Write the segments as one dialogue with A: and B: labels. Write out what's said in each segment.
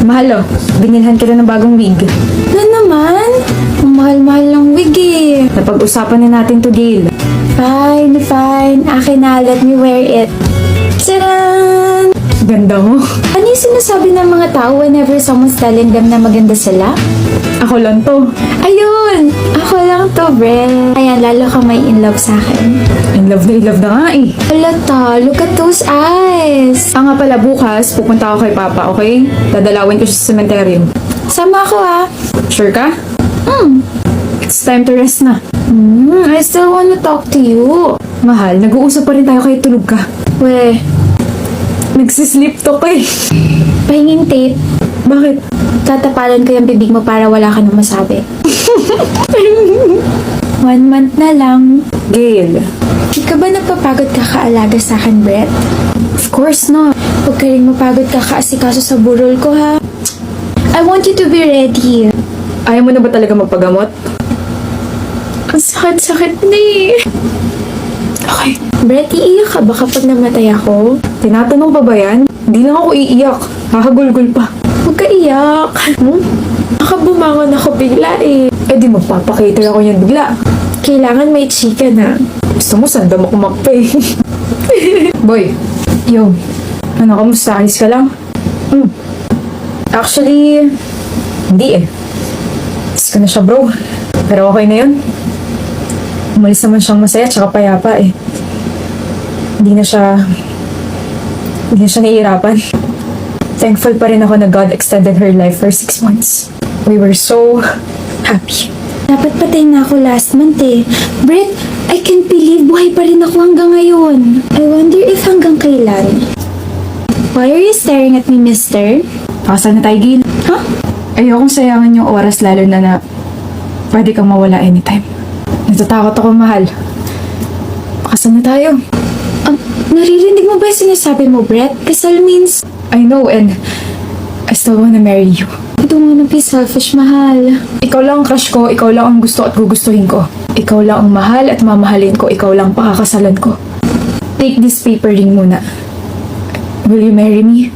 A: Mahal oh, binilhan ka na ng bagong wig.
B: Na naman? Ang mahal-mahal ng wig eh.
A: Napag-usapan na natin to, Gail.
B: Fine, fine. Akin na, let me wear it. Tcharan!
A: Ganda mo.
B: Ano yung sinasabi ng mga tao whenever someone's telling them na maganda sila?
A: Ako lang to.
B: Ayun! Ako lang to, Bre. Ayan, lalo ka may in love sa akin.
A: In love na nga eh.
B: Alata, look at those eyes.
A: Nga pala bukas, pupunta ako kay Papa, okay? Dadalawin ko siya sa cemetery.
B: Sama ako ah.
A: Sure ka? It's time to rest na.
B: I still wanna talk to you.
A: Mahal, nag-uusap pa rin tayo kaya tulog ka.
B: We,
A: Nagsisleep talk eh.
B: pahinging tape.
A: Bakit?
B: Tatapalan ko yung bibig mo para wala ka nang masabi. 1 month na lang.
A: Gail.
B: Di ka ba nagpapagod ka kaalaga sa akin, Brett?
A: Of course not.
B: Huwag ka rin mapagod ka kaasikaso sa burol ko, ha? I want you to be ready.
A: Ayaw mo na ba talaga magpagamot?
B: Ang sakit-sakit na eh.
A: Okay.
B: Brett, iiyak ka ba kapag namatay ako?
A: Tinatanong pa ba yan? Hindi lang ako iiyak. Kakagulgul pa.
B: Huwag ka iyak. Baka bumangon ako bigla eh.
A: Eh di magpapakater ako yan bigla.
B: Kailangan may chika na.
A: Gusto mo sanda mo kumakpe. Boy. Yo. Ano, kamusta? Ayos ka lang? Actually, hindi eh. Ayos ka na siya bro. Pero okay na yun. Umalis naman siyang masaya tsaka payapa eh. Hindi na siya nahihirapan. Thankful pa rin ako na God extended her life for 6 months. We were so happy.
B: Dapat patay na ako last month eh. Brett, I can't believe buhay pa rin ako hanggang ngayon. I wonder if hanggang kailan. Why are you staring at me, mister?
A: Pakasal na tayo, Gil.
B: Huh?
A: Ayokong sayangan yung oras lalo na pwede kang mawala anytime. Natatakot ako, mahal. Pakasal na tayo.
B: Naririnig mo ba yung sinasabi mo, Brett? Kasal means,
A: I know and I still wanna marry you.
B: I don't wanna be selfish, mahal.
A: Ikaw lang ang crush ko, ikaw lang ang gusto at gugustuhin ko. Ikaw lang ang mahal at mamahalin ko, ikaw lang pakakasalan ko. Take this paper ring muna. Will you marry me?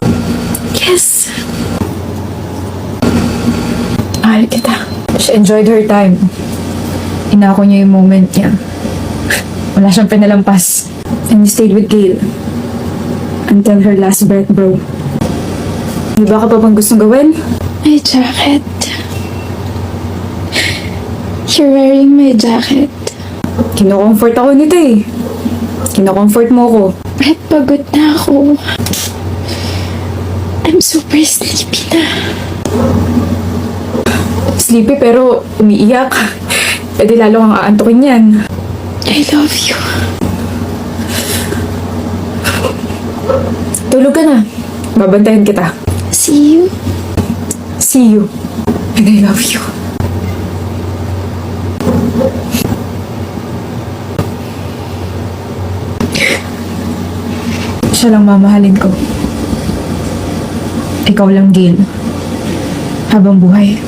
B: Yes.
A: Mahal kita. She enjoyed her time. Inako niya yung moment niya. Wala siyang pinalampas. And you stayed with Gail. Until her last breath, bro. Di ba ka pa bang gustong gawin?
B: My jacket. You're wearing my jacket.
A: Kino-comfort ako nito eh. Kino-comfort mo ko.
B: Brett, pagod na ako. I'm super sleepy na.
A: Sleepy pero umiiyak. E di lalo kang aantukin yan.
B: I love you.
A: Tulog ka na. Babantayan kita.
B: See you.
A: See you. And I love you. Siya lang mamahalin ko. Ikaw lang, Gail. Habang buhay.